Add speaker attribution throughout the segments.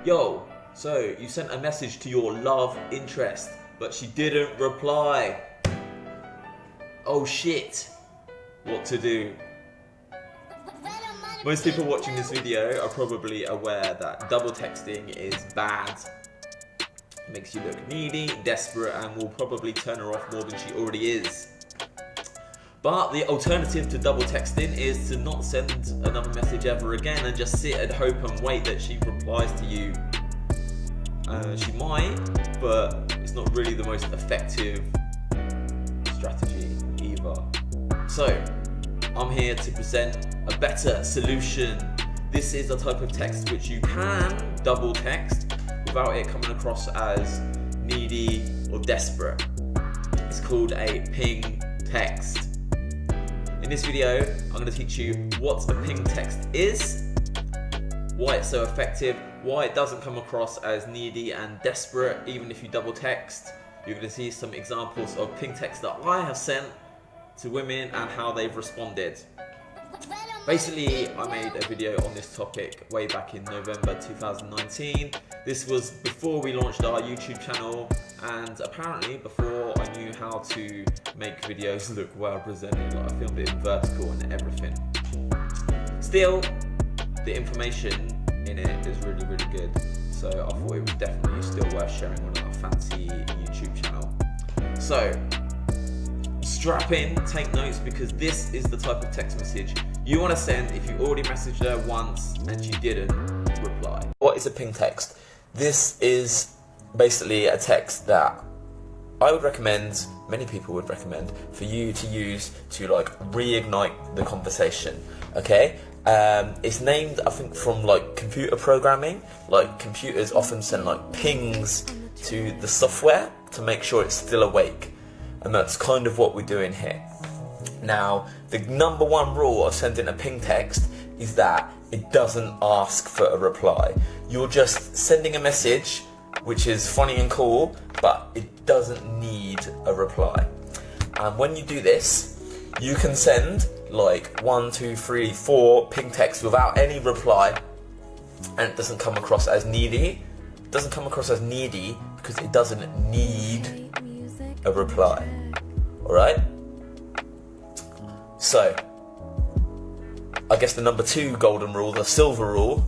Speaker 1: Yo, so you sent a message to your love interest, but she didn't reply. Oh shit. What to do? Most people watching this video are probably aware that double texting is bad. It makes you look needy, desperate, and will probably turn her off more than she already is. But the alternative to double texting is to not send another message ever again and just sit and hope and wait that she replies to you. She might, but it's not really the most effective strategy either. So, I'm here to present a better solution. This is a type of text which you can double text without it coming across as needy or desperate. It's called a ping text. In this video, I'm going to teach you what a ping text is, why it's so effective, why it doesn't come across as needy and desperate even if you double text. You're going to see some examples of ping text that I have sent to women and how they've responded. Basically, I made a video on this topic way back in November 2019. This was before we launched our YouTube channel and apparently before I knew how to make videos look well presented. Like I filmed it in vertical and everything. Still, the information in it is really, really good. So I thought it was definitely still worth sharing on our fancy YouTube channel. So, strap in, take notes, because this is the type of text message you want to send if you already messaged her once and she didn't reply. What is a ping text? This is basically a text that I would recommend, many people would recommend, for you to use to like reignite the conversation, okay? It's named, I think, from like computer programming. Like computers often send like pings to the software to make sure it's still awake. And that's kind of what we're doing here. Now, the number one rule of sending a ping text is that it doesn't ask for a reply. You're just sending a message, which is funny and cool, but it doesn't need a reply. And when you do this, you can send like 1, 2, 3, 4 ping texts without any reply, and it doesn't come across as needy. It doesn't come across as needy because it doesn't need a reply. Alright? So, I guess the number 2 golden rule, the silver rule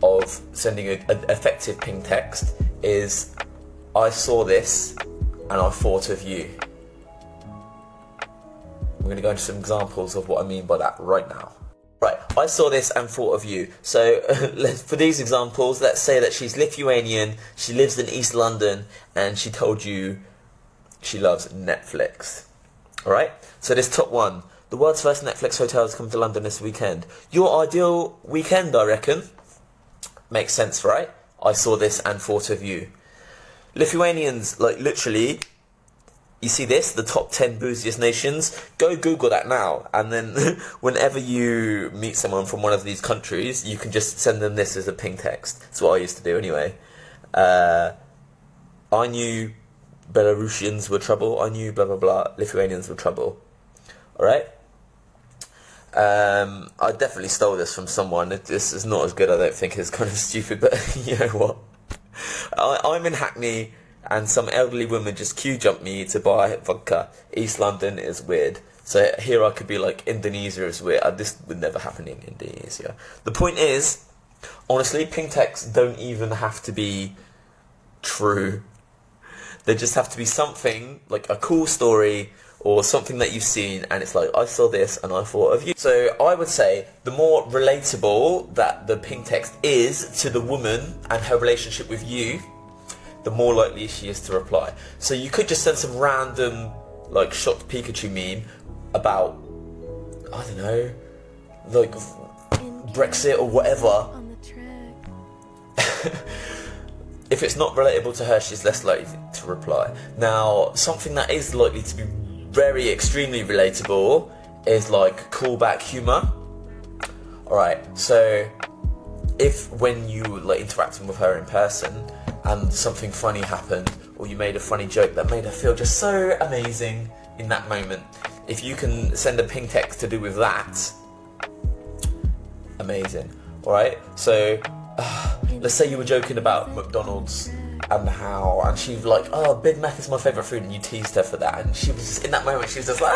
Speaker 1: of sending an effective ping text is, I saw this and I thought of you. I'm going to go into some examples of what I mean by that right now. Right, I saw this and thought of you. So, for these examples, let's say that she's Lithuanian, she lives in East London, and she told you she loves Netflix. Alright, so this top one. The world's first Netflix hotel has come to London this weekend. Your ideal weekend, I reckon. Makes sense, right? I saw this and thought of you. Lithuanians, like literally, you see this, the top 10 booziest nations? Go Google that now, and then whenever you meet someone from one of these countries, you can just send them this as a ping text. That's what I used to do anyway. I knew Belarusians were trouble, I knew blah blah blah, Lithuanians were trouble. Alright? I definitely stole this from someone. This is not as good, I don't think. It's kind of stupid, but you know what? I'm in Hackney and some elderly woman just queue jumped me to buy vodka. East London is weird. So here I could be like, Indonesia is weird. This would never happen in Indonesia. The point is, honestly, ping texts don't even have to be true. They just have to be something, like a cool story, or something that you've seen, and it's like, I saw this and I thought of you. So I would say the more relatable that the ping text is to the woman and her relationship with you, the more likely she is to reply. So you could just send some random, like, shocked Pikachu meme about, I don't know, like, Brexit or whatever. If it's not relatable to her, she's less likely to reply. Now, something that is likely to be very extremely relatable is like callback humour. Alright, so if when you like interacting with her in person and something funny happened, or you made a funny joke that made her feel just so amazing in that moment, if you can send a ping text to do with that, amazing. Alright, so let's say you were joking about McDonald's and she was like, oh, Big Mac is my favourite food, and you teased her for that, and she was just, in that moment, she was just like,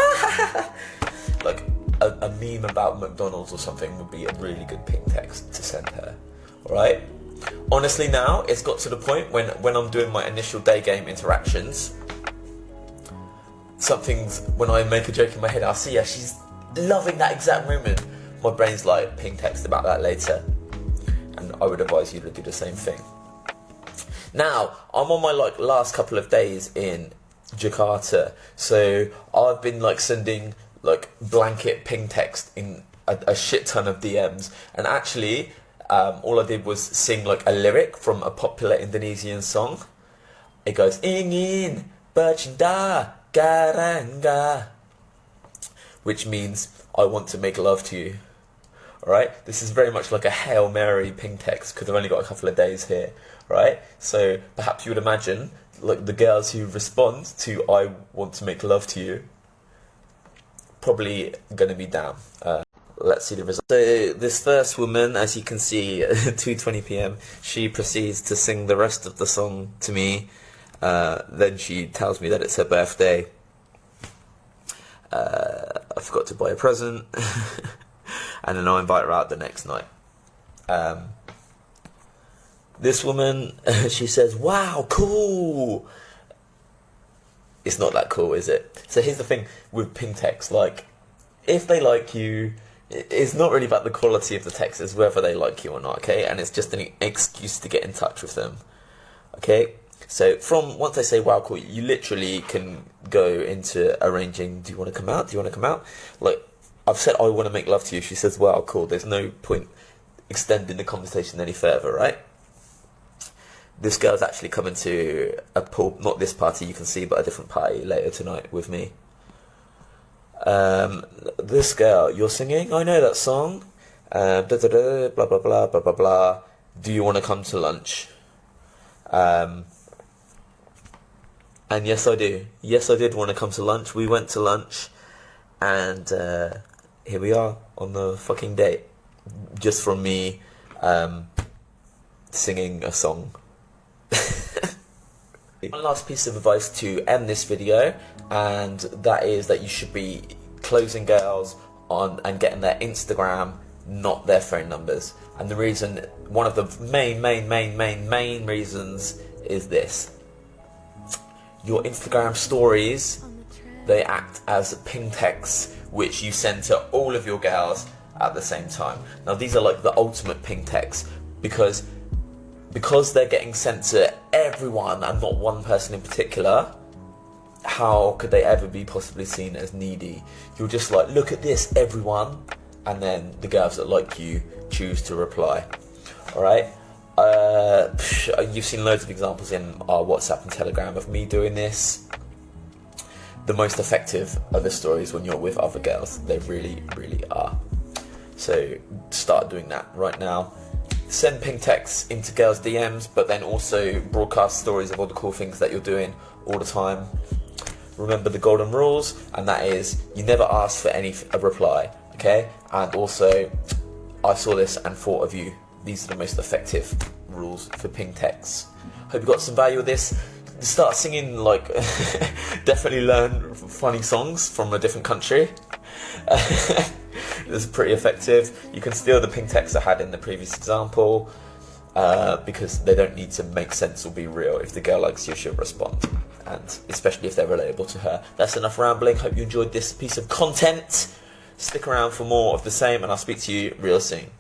Speaker 1: like, a meme about McDonald's or something would be a really good ping text to send her, alright? Honestly now, it's got to the point when I'm doing my initial day game interactions, when I make a joke in my head, I'll see her, she's loving that exact moment, my brain's like, ping text about that later, and I would advise you to do the same thing. Now, I'm on my last couple of days in Jakarta, so I've been sending blanket ping text in a shit ton of DMs, and actually all I did was sing a lyric from a popular Indonesian song. It goes, Ingin bercinta karanga, which means I want to make love to you. Alright, this is very much like a Hail Mary ping text because I've only got a couple of days here, right? So perhaps you would imagine the girls who respond to I want to make love to you probably going to be down. Let's see the result. So this first woman, as you can see, 2:20 p.m, she proceeds to sing the rest of the song to me. Then she tells me that it's her birthday. I forgot to buy a present. And then I invite her out the next night. This woman, she says, wow, cool. It's not that cool, is it? So here's the thing with ping text. If they like you, it's not really about the quality of the text, it's whether they like you or not, okay? And it's just an excuse to get in touch with them, okay? So once they say, wow, cool, you literally can go into arranging, do you want to come out? Do you want to come out? I've said I want to make love to you. She says, wow, cool. There's no point extending the conversation any further, right? This girl's actually coming to a pool, not this party you can see, but a different party later tonight with me. This girl, you're singing? I know that song. Blah, blah, blah, blah, blah, blah, blah. Do you want to come to lunch? And yes, I do. Yes, I did want to come to lunch. We went to lunch. And here we are on the fucking date, just from me singing a song. One last piece of advice to end this video, and that is that you should be closing girls on and getting their Instagram, not their phone numbers. And the reason, one of the main reasons is this. Your Instagram stories, they act as ping texts which you send to all of your girls at the same time. Now these are the ultimate ping texts because they're getting sent to everyone and not one person in particular. How could they ever be possibly seen as needy? You're just look at this, everyone, and then the girls that like you choose to reply. Alright? You've seen loads of examples in our WhatsApp and Telegram of me doing this. The most effective are the stories when you're with other girls. They really, really are. So start doing that right now. Send ping texts into girls' DMs, but then also broadcast stories of all the cool things that you're doing all the time. Remember the golden rules, and that is you never ask for a reply, okay? And also, I saw this and thought of you. These are the most effective rules for ping texts. Hope you got some value with this. Start singing, definitely learn funny songs from a different country. This is pretty effective. You can steal the ping text I had in the previous example because they don't need to make sense or be real. If the girl likes you, she'll respond, and especially if they're relatable to her. That's enough rambling. Hope you enjoyed this piece of content. Stick around for more of the same, and I'll speak to you real soon.